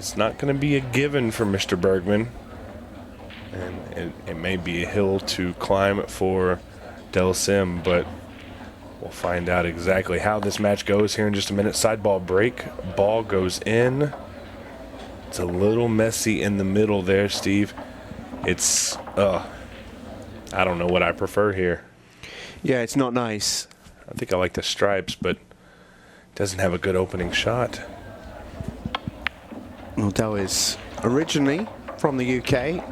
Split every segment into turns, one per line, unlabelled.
It's not going to be a given for Mr. Bergman. And it may be a hill to climb for Del Sim, but we'll find out exactly how this match goes here in just a minute. Side ball break. Ball goes in. It's a little messy in the middle there, Steve. It's, I don't know what I prefer here.
Yeah, it's not nice.
I think I like the stripes, but doesn't have a good opening shot.
Well, Del is originally from the UK.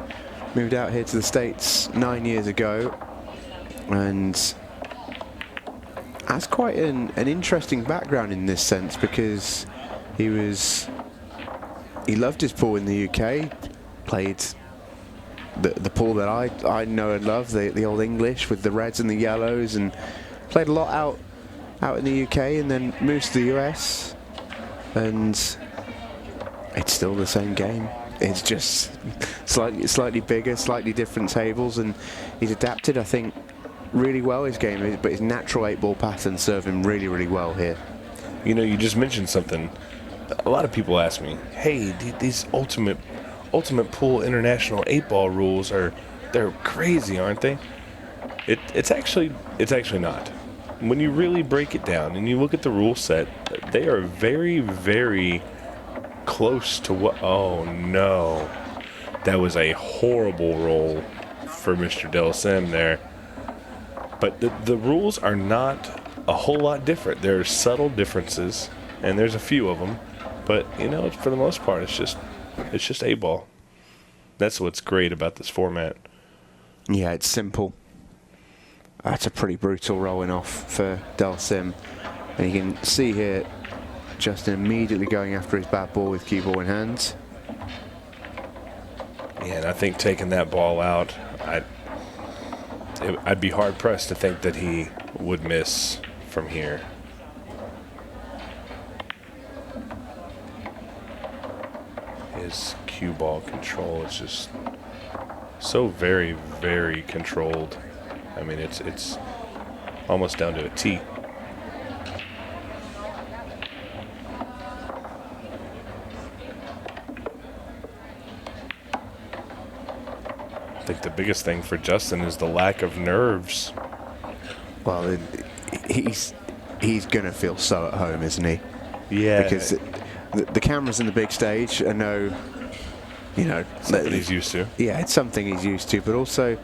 Moved out here to the States 9 years ago, and has quite an interesting background in this sense, because he loved his pool in the UK, played the pool that I know and love, the Old English with the reds and the yellows, and played a lot out in the UK, and then moved to the US, and it's still the same game. It's just slightly bigger, slightly different tables, and he's adapted, I think, really well his game, but his natural 8-ball pattern serve him really, really well here.
You know, you just mentioned something. A lot of people ask me, hey, these Ultimate Pool International 8-ball rules they're crazy, aren't they? It's actually not. When you really break it down and you look at the rule set, they are very, very close to what. Oh no, that was a horrible roll for Mr. Del Sim there. But the rules are not a whole lot different. There are subtle differences, and there's a few of them. But you know, for the most part, it's just 8-ball. That's what's great about this format.
Yeah, it's simple. That's a pretty brutal rolling off for Del Sim, and you can see here Justin immediately going after his bad ball with cue ball in hand.
Yeah, and I think taking that ball out, I'd be hard pressed to think that he would miss from here. His cue ball control is just so very, very controlled. I mean, it's almost down to a T. I think the biggest thing for Justin is the lack of nerves.
Well, he's gonna feel so at home, isn't he?
Yeah.
Because the camera's in the big stage. I know, you know,
something he's used to.
Yeah, it's something he's used to. But also,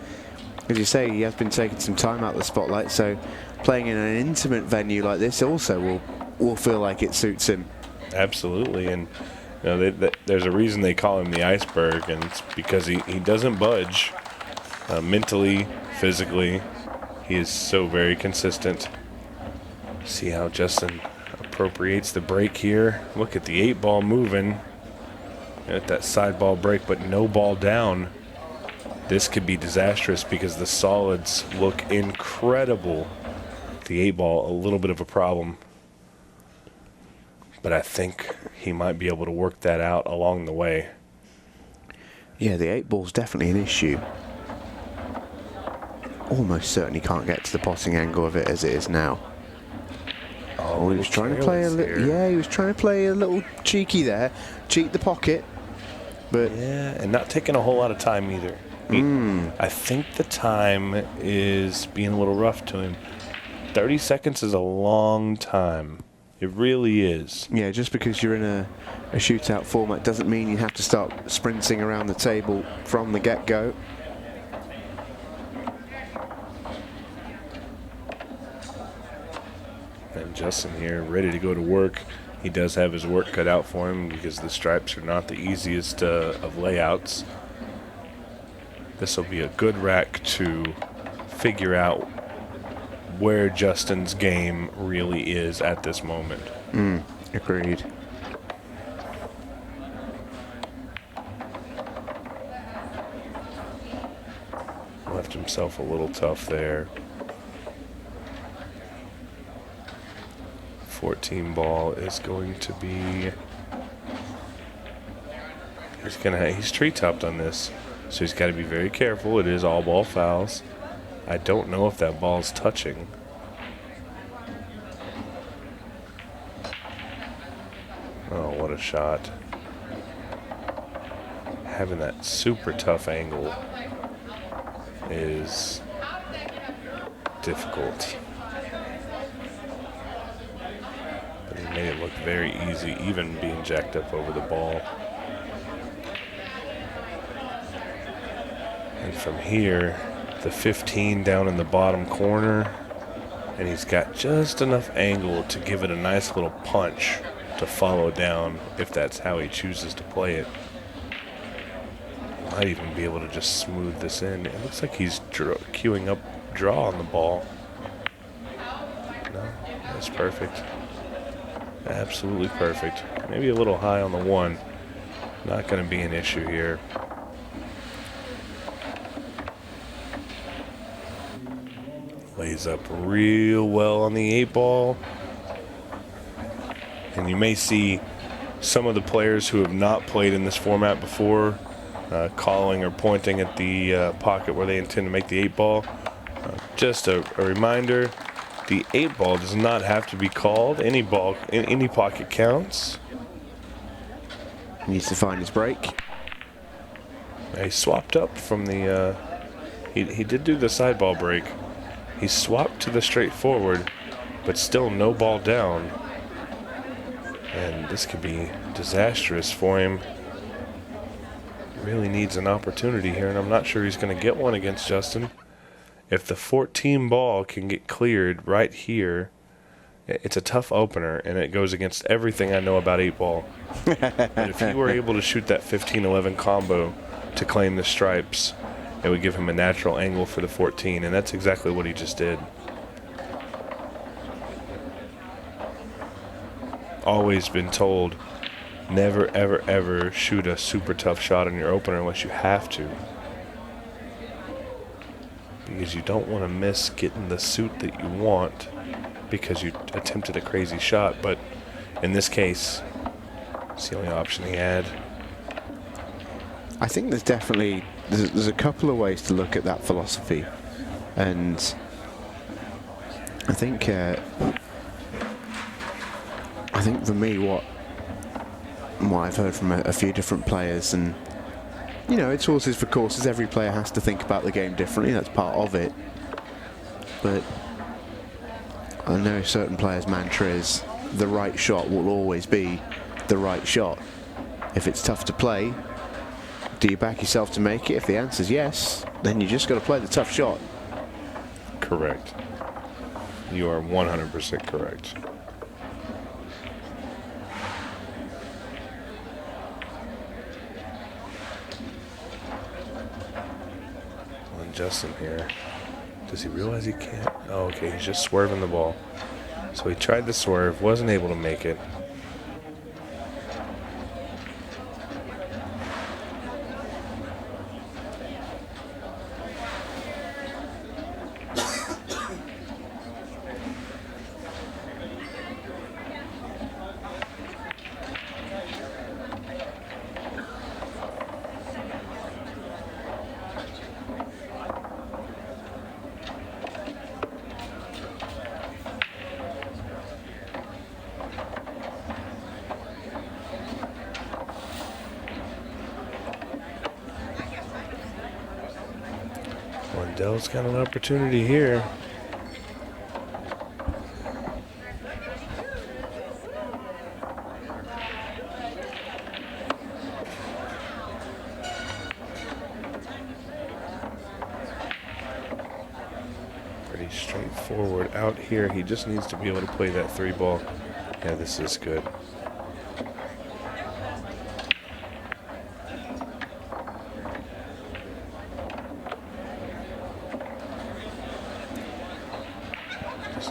as you say, he has been taking some time out of the spotlight. So playing in an intimate venue like this also will feel like it suits him.
Absolutely, and you know, there's a reason they call him the iceberg, and it's because he doesn't budge mentally, physically. He is so very consistent. See how Justin appropriates the break here. Look at the 8-ball moving at that side ball break, but no ball down. This could be disastrous because the solids look incredible. The 8-ball, a little bit of a problem. But I think he might be able to work that out along the way.
Yeah, the 8-ball's definitely an issue. Almost certainly can't get to the potting angle of it as it is now. Oh, he was trying to play a little. Yeah, he was trying to play a little cheeky there, cheat the pocket, but
yeah, and not taking a whole lot of time either. I think the time is being a little rough to him. 30 seconds is a long time. It really is.
Yeah, just because you're in a shootout format doesn't mean you have to start sprinting around the table from the get-go.
And Justin here, ready to go to work. He does have his work cut out for him because the stripes are not the easiest of layouts. This will be a good rack to figure out where Justin's game really is at this moment.
Agreed.
Left himself a little tough there. 14 ball is going to be. He's tree-topped on this, so he's got to be very careful. It is all ball fouls. I don't know if that ball's touching. Oh, what a shot. having that super tough angle is difficult. But he made it look very easy, even being jacked up over the ball. And from here, the 15 down in the bottom corner, and he's got just enough angle to give it a nice little punch to follow down if that's how he chooses to play it. Might even be able to just smooth this in. It looks like he's queuing up draw on the ball. No, that's perfect. Absolutely perfect. Maybe a little high on the 1. Not going to be an issue here. Lays up real well on the 8 ball. And you may see some of the players who have not played in this format before calling or pointing at the pocket where they intend to make the 8 ball. Just a reminder, the 8 ball does not have to be called. Any ball in any pocket counts.
He needs to find his break.
He swapped up from the, he did do the side ball break. He swapped to the straight forward, but still no ball down. And this could be disastrous for him. Really needs an opportunity here, and I'm not sure he's going to get one against Justin. If the 14 ball can get cleared right here, it's a tough opener, and it goes against everything I know about 8 ball. But if he were able to shoot that 15-11 combo to claim the stripes, it would give him a natural angle for the 14, and that's exactly what he just did. Always been told, never, ever, ever shoot a super tough shot on your opener unless you have to. Because you don't want to miss getting the suit that you want because you attempted a crazy shot. But in this case, it's the only option he had.
I think there's definitely, there's a couple of ways to look at that philosophy. And I think for me, what I've heard from a few different players, and you know, it's horses for courses. Every player has to think about the game differently. That's part of it. But I know certain players' mantra is the right shot will always be the right shot. If it's tough to play, do you back yourself to make it? If the answer's yes, then you just got to play the tough shot.
Correct. You are 100% correct. Justin here. Does he realize he can't? Oh, okay, he's just swerving the ball. So he tried to swerve, wasn't able to make it. Wendell's got an opportunity here. Pretty straightforward out here. He just needs to be able to play that 3 ball. Yeah, this is good.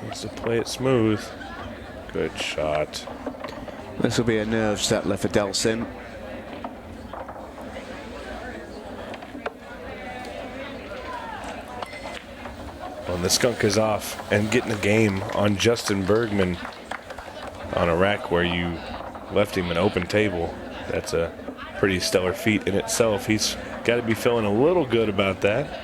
Needs to play it smooth. Good shot.
This will be a nerve settler for Delsin.
Well, the skunk is off and getting a game on Justin Bergman on a rack where you left him an open table. That's a pretty stellar feat in itself. He's got to be feeling a little good about that.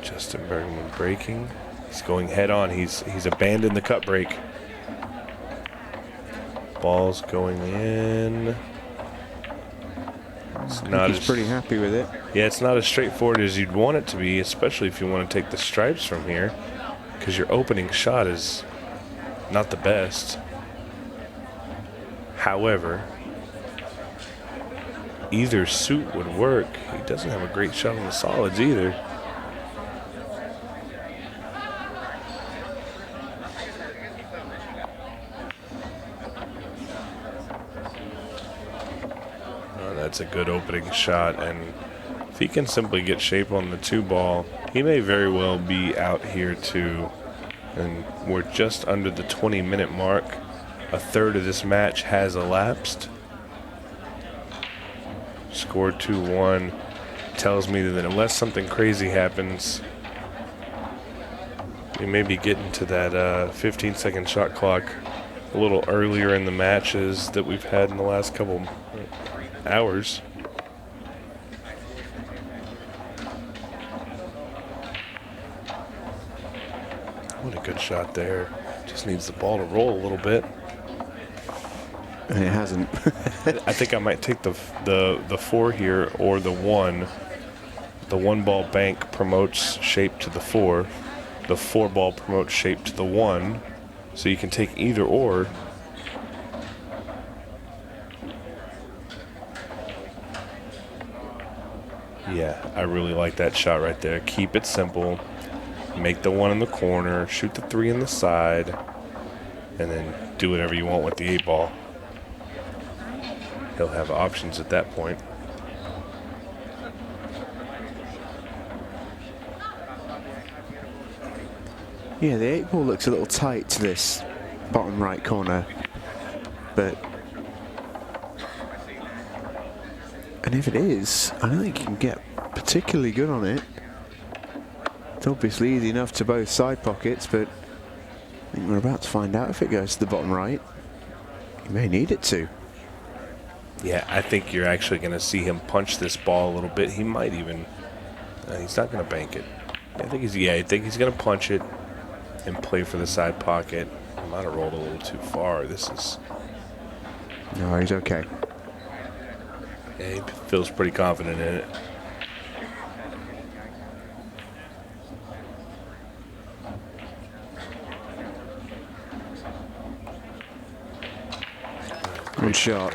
Justin Bergman breaking. He's going head on. He's abandoned the cut break. Ball's going in. It's
I
not
think he's pretty happy with it.
Yeah, it's not as straightforward as you'd want it to be, especially if you want to take the stripes from here, because your opening shot is not the best. However, either suit would work. He doesn't have a great shot on the solids either. That's a good opening shot, and if he can simply get shape on the 2-ball, he may very well be out here too. And we're just under the 20-minute mark. A third of this match has elapsed. Score 2-1 tells me that unless something crazy happens, we may be getting to that 15-second shot clock a little earlier in the matches that we've had in the last couple hours. What a good shot there. Just needs the ball to roll a little bit.
And it hasn't.
I think I might take the 4 here or the 1. The 1-ball bank promotes shape to the 4. The 4-ball promotes shape to the 1. So you can take either or. Yeah, I really like that shot right there. Keep it simple. Make the 1 in the corner. Shoot the 3 in the side. And then do whatever you want with the 8-ball. He'll have options at that point.
Yeah, the 8-ball looks a little tight to this bottom right corner. But... and if it is, I don't think you can get particularly good on it. It's obviously easy enough to both side pockets, but I think we're about to find out if it goes to the bottom right. You may need it to.
Yeah, I think you're actually going to see him punch this ball a little bit. He might even... he's not going to bank it. I think he's going to punch it and play for the side pocket. He might have rolled a little too far. This is...
no, he's okay.
Yeah, he feels pretty confident in it.
Good shot.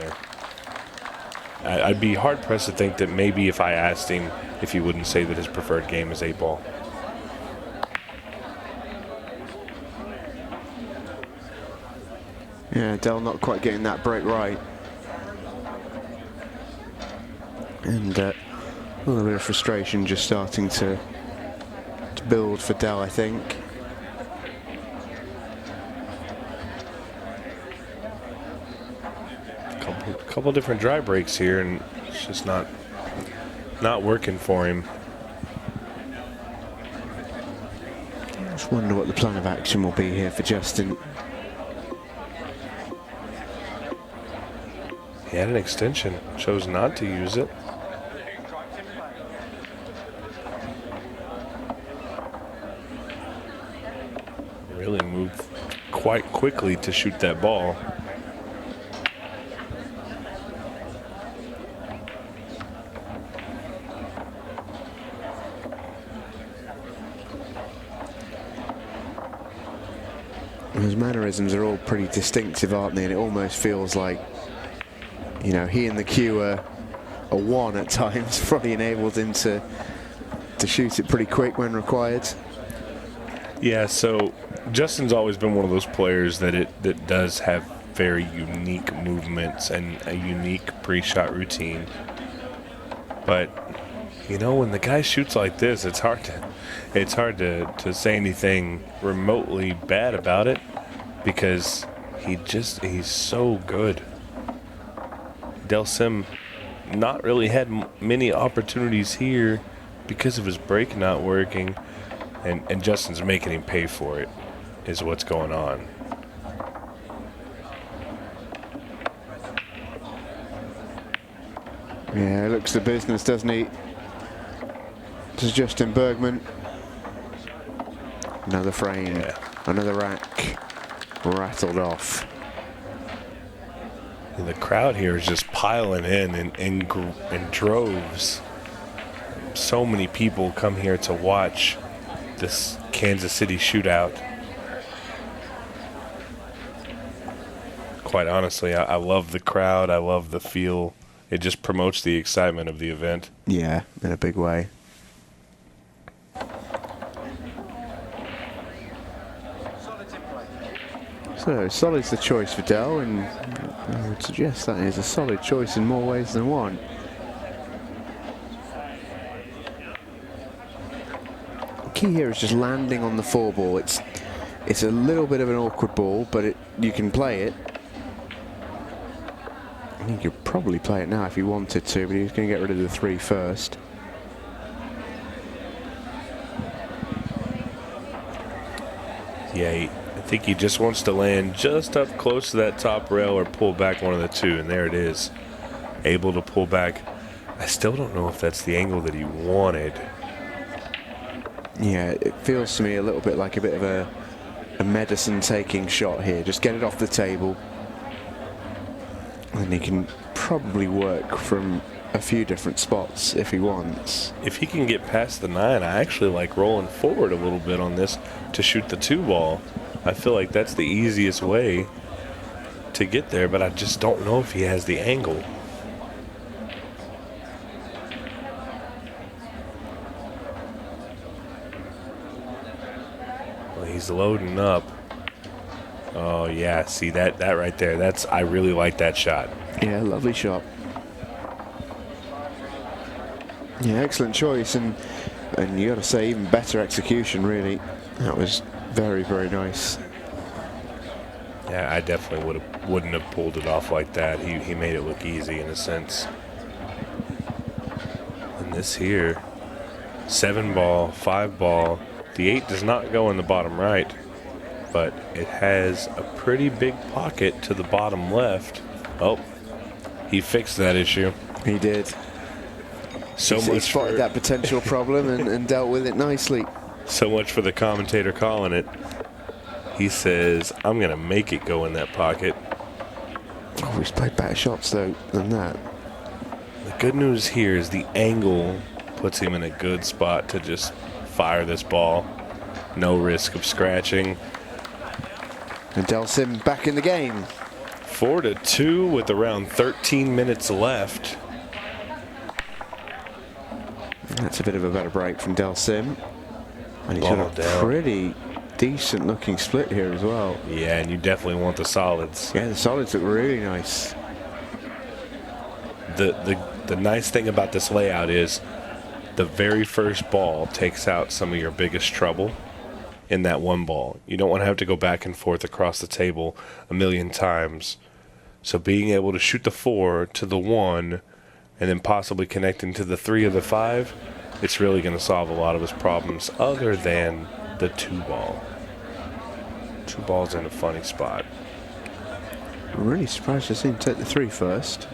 I'd be hard-pressed to think that maybe if I asked him if he wouldn't say that his preferred game is 8-ball.
Yeah, Dell not quite getting that break right. And a little bit of frustration just starting to build for Dell, I think.
Couple different dry breaks here, and it's just not working for him.
I just wonder what the plan of action will be here for Justin.
He had an extension, chose not to use it. Really moved quite quickly to shoot that ball.
His mannerisms are all pretty distinctive, aren't they? And it almost feels like, you know, he and the cue are one at times, probably enabled him to shoot it pretty quick when required.
Yeah, so Justin's always been one of those players that does have very unique movements and a unique pre-shot routine. But you know, when the guy shoots like this, it's hard to say anything remotely bad about it, because he's so good. Del Sim not really had many opportunities here because of his break not working, and Justin's making him pay for it, is what's going on.
Yeah, it looks the business, doesn't he? This is Justin Bergman. Another frame, another rack, rattled off.
The crowd here is just piling in droves. So many people come here to watch this Kansas City Shootout. Quite honestly, I love the crowd. I love the feel. It just promotes the excitement of the event.
Yeah, in a big way. So, solid's the choice for Dell, and I would suggest that is a solid choice in more ways than one. The key here is just landing on the 4 ball. It's a little bit of an awkward ball, but you can play it. You could probably play it now if you wanted to, but he's going to get rid of the 3 first.
Yeah, I think he just wants to land just up close to that top rail or pull back one of the 2, and there it is. Able to pull back. I still don't know if that's the angle that he wanted.
Yeah, it feels to me a little bit like a bit of a medicine-taking shot here. Just get it off the table. And he can probably work from a few different spots if he wants.
If he can get past the 9, I actually like rolling forward a little bit on this to shoot the 2 ball. I feel like that's the easiest way to get there, but I just don't know if he has the angle. Well, he's loading up. Oh yeah, see that right there. I really like that shot.
Yeah, lovely shot. Yeah, excellent choice, and you got to say even better execution. Really, that was very, very nice.
Yeah, I definitely wouldn't have pulled it off like that. He made it look easy in a sense. And this here, 7 ball, 5 ball. The 8 does not go in the bottom right, but it has a pretty big pocket to the bottom left. Oh, he fixed that issue.
He did. He spotted that potential problem and dealt with it nicely.
So much for the commentator calling it. He says, I'm going to make it go in that pocket.
Oh, he's played better shots, though, than that.
The good news here is the angle puts him in a good spot to just fire this ball. No risk of scratching.
And Del Sim back in the game.
4-2 with around 13 minutes left.
That's a bit of a better break from Del Sim. And he's got a pretty decent looking split here as well.
Yeah, and you definitely want the solids.
Yeah, the solids look really nice.
The nice thing about this layout is the very first ball takes out some of your biggest trouble in that 1 ball. You don't want to have to go back and forth across the table a million times. So being able to shoot the 4 to the 1 and then possibly connecting to the 3 or the 5, it's really going to solve a lot of his problems other than the 2 ball. 2 balls in a funny spot.
I'm really surprised to see him take the 3 first.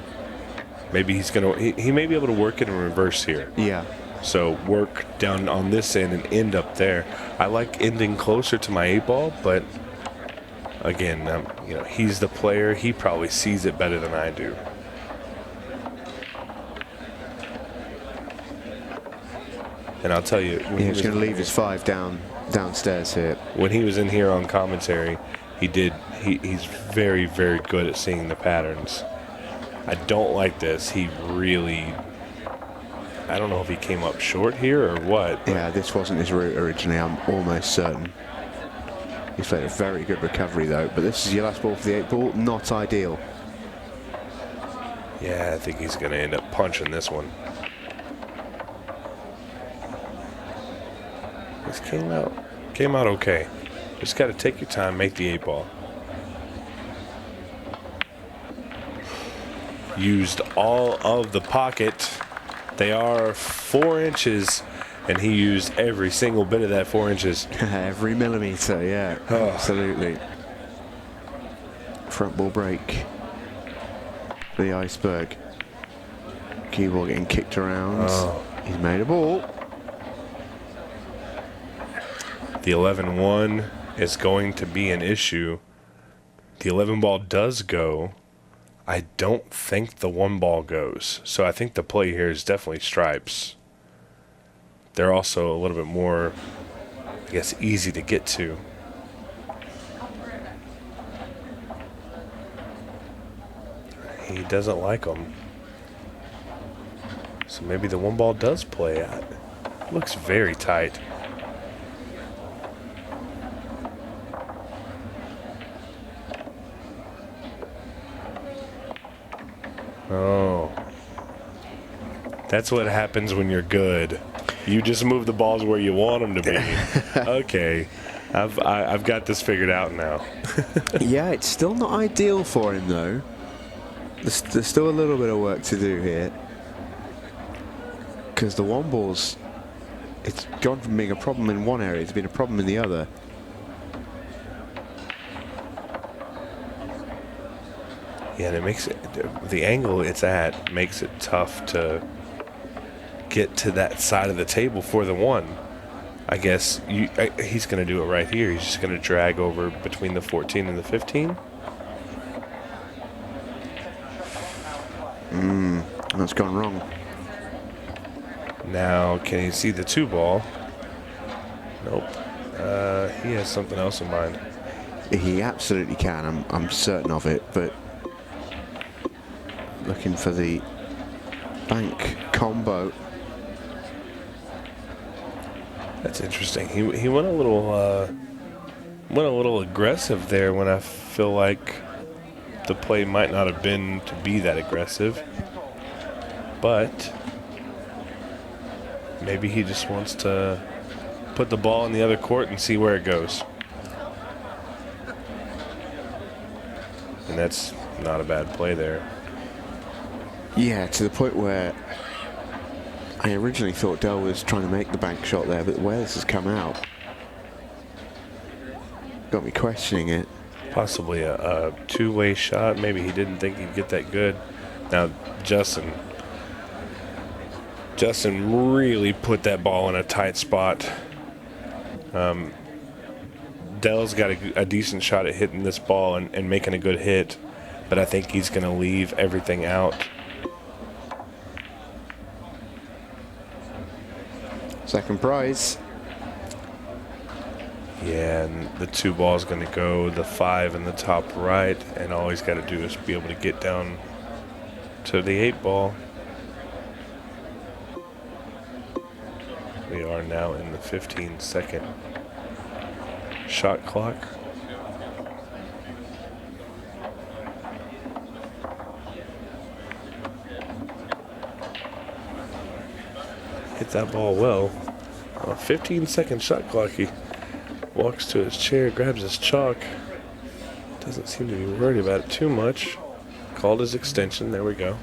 Maybe he's going to, he may be able to work it in reverse here.
Yeah.
So work down on this end and end up there. I like ending closer to my 8 ball, but again, he's the player. He probably sees it better than I do. And I'll tell you,
he's going to leave his 5 downstairs here.
When he was in here on commentary, he's very, very good at seeing the patterns. I don't like this. He really, I don't know if he came up short here or what.
Yeah, this wasn't his route originally, I'm almost certain. He's played a very good recovery though, but this is your last ball for the 8 ball, not ideal.
Yeah, I think he's going to end up punching this one. This came out okay. Just got to take your time, make the 8 ball. Used all of the pocket. They are 4 inches, and he used every single bit of that 4 inches.
Every millimeter, yeah, absolutely. Front ball break. The iceberg. Cue ball getting kicked around. He's made a ball.
The 11-1 is going to be an issue. The 11 ball does go. I don't think the one ball goes. So I think the play here is definitely stripes. They're also a little bit more, I guess, easy to get to. He doesn't like them. So maybe the one ball does play out. Looks very tight. Oh. That's what happens when you're good. You just move the balls where you want them to be. Okay. I've got this figured out now.
Yeah, it's still not ideal for him, though. There's still a little bit of work to do here. Because the one ball's, it's gone from being a problem in one area to being a problem in the other.
Yeah, and it makes it, the angle it's at makes it tough to get to that side of the table for the one. I guess he's going to do it right here. He's just going to drag over between the 14 and the 15.
That's gone wrong.
Now, can he see the two ball? Nope. He has something else in mind.
He absolutely can. I'm certain of it. But looking for the bank combo.
That's interesting. He went a little aggressive there when I feel like the play might not have been to be that aggressive. But maybe he just wants to put the ball in the other court and see where it goes. And that's not a bad play there.
Yeah, to the point where I originally thought Dell was trying to make the bank shot there, but the way this has come out got me questioning it.
Possibly a two-way shot. Maybe he didn't think he'd get that good. Now, Justin really put that ball in a tight spot. Dell's got a decent shot at hitting this ball and making a good hit, but I think he's going to leave everything out.
Second prize.
Yeah, and the two ball's going to go the 5 in the top right, and all he's got to do is be able to get down to the 8 ball. We are now in the 15-second shot clock. Hit that ball well. On a 15-second shot clock, he walks to his chair, grabs his chalk. Doesn't seem to be worried about it too much. Called his extension. There we go.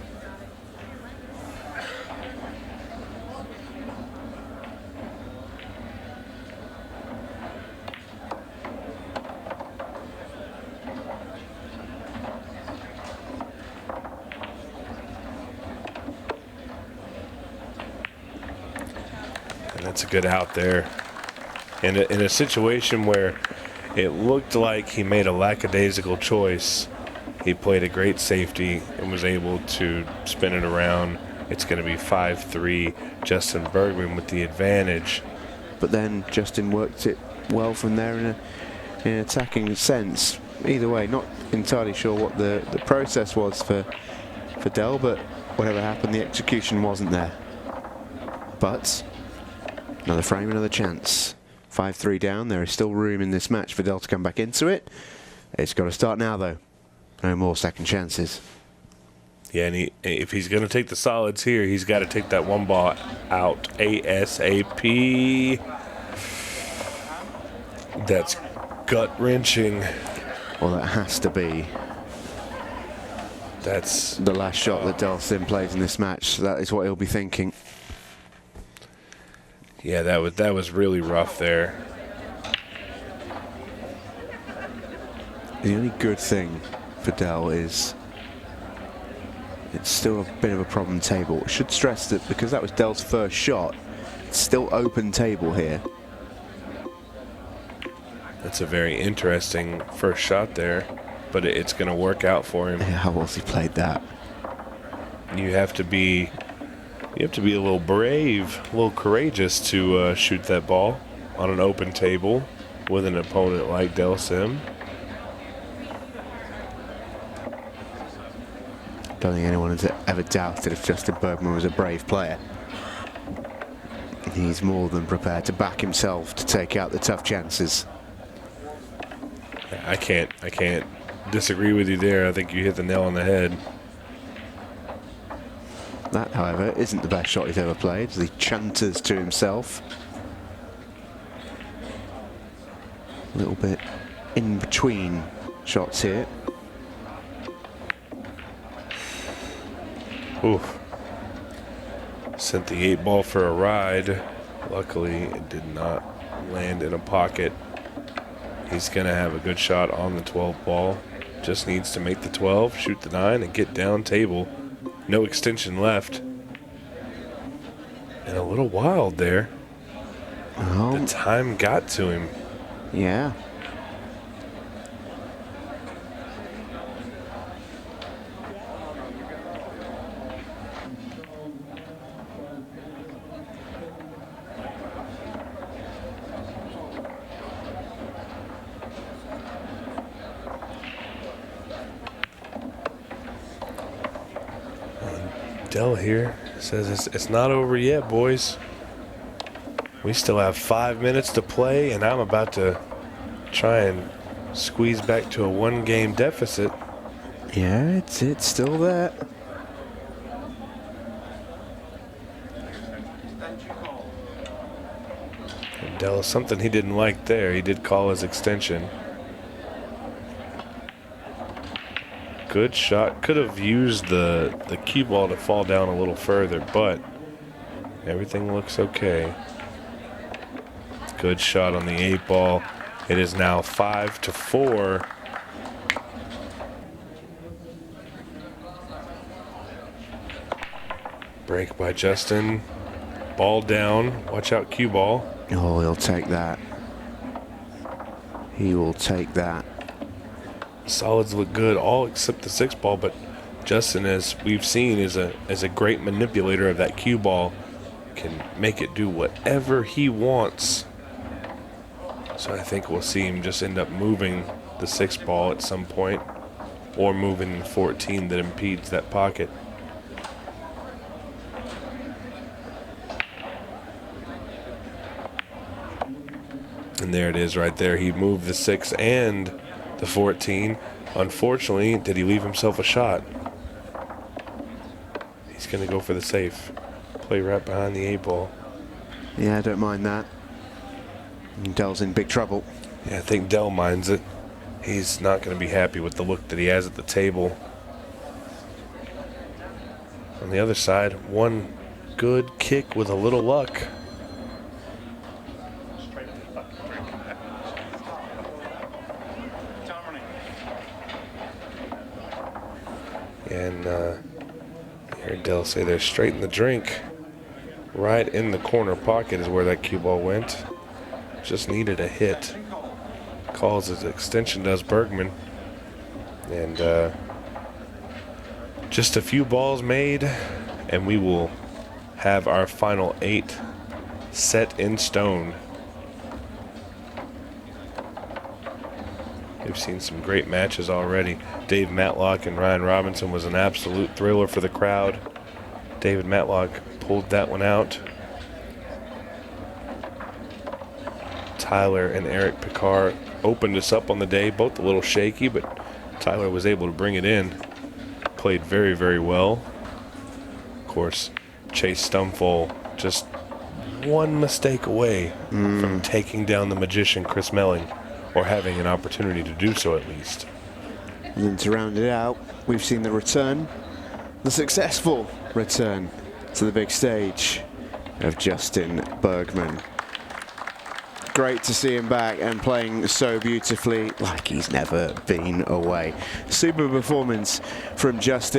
And that's a good out there. In a situation where it looked like he made a lackadaisical choice, he played a great safety and was able to spin it around. It's going to be 5-3, Justin Bergman with the advantage.
But then Justin worked it well from there in an attacking sense. Either way, not entirely sure what the process was for Dell, but whatever happened, the execution wasn't there. But another frame, another chance. 5-3 down. There is still room in this match for Dell to come back into it. It's got to start now, though. No more second chances.
Yeah, and if he's going to take the solids here, he's got to take that one ball out ASAP. That's gut-wrenching.
Well, that has to be.
That's
the last shot that Dell Sim plays in this match. That is what he'll be thinking.
Yeah, that was really rough there.
The only good thing for Dell is it's still a bit of a problem table. Should stress that because that was Dell's first shot, it's still open table here.
That's a very interesting first shot there. but it's going to work out for him.
Yeah, how was he played that?
You have to be a little brave, a little courageous to shoot that ball on an open table with an opponent like Del Sim.
Don't think anyone has ever doubted if Justin Bergman was a brave player. He's more than prepared to back himself to take out the tough chances.
I can't disagree with you there. I think you hit the nail on the head.
That, however, isn't the best shot he's ever played, as he chunters to himself. A little bit in between shots here.
Oof. Sent the 8 ball for a ride. Luckily, it did not land in a pocket. He's going to have a good shot on the 12 ball. Just needs to make the 12, shoot the 9, and get down table. No extension left. And a little wild there.
Oh.
The time got to him.
Yeah.
Dell here says it's not over yet, boys. We still have 5 minutes to play, and I'm about to try and squeeze back to a 1-game deficit.
Yeah, it's still there.
And Dell, something he didn't like there. He did call his extension. Good shot. Could have used the cue ball to fall down a little further, but everything looks okay. Good shot on the 8 ball. It is now 5-4. Break by Justin. Ball down. Watch out, cue ball.
Oh, he'll take that. He will take that.
Solids look good, all except the 6 ball, but Justin, as we've seen, is a great manipulator of that cue ball. Can make it do whatever he wants. So I think we'll see him just end up moving the 6 ball at some point, or moving the 14 that impedes that pocket. And there it is right there. He moved the 6 and the 14. Unfortunately, did he leave himself a shot? He's going to go for the safe. Play right behind the 8 ball.
Yeah, I don't mind that. And Dell's in big trouble.
Yeah, I think Dell minds it. He's not going to be happy with the look that he has at the table. On the other side, one good kick with a little luck. And you heard Dell say they're straight in the drink. Right in the corner pocket is where that cue ball went. Just needed a hit. Calls his extension, does Bergman. And just a few balls made, and we will have our final 8 set in stone. We've seen some great matches already. Dave Matlock and Ryan Robinson was an absolute thriller for the crowd. David Matlock pulled that one out. Tyler and Eric Picard opened us up on the day, both a little shaky, but Tyler was able to bring it in. Played very, very well. Of course, Chase Stumfall just one mistake away from taking down the magician Chris Melling, or having an opportunity to do so at least.
And then to round it out, we've seen the return, the successful return to the big stage of Justin Bergman. Great to see him back and playing so beautifully, like he's never been away. Super performance from Justin.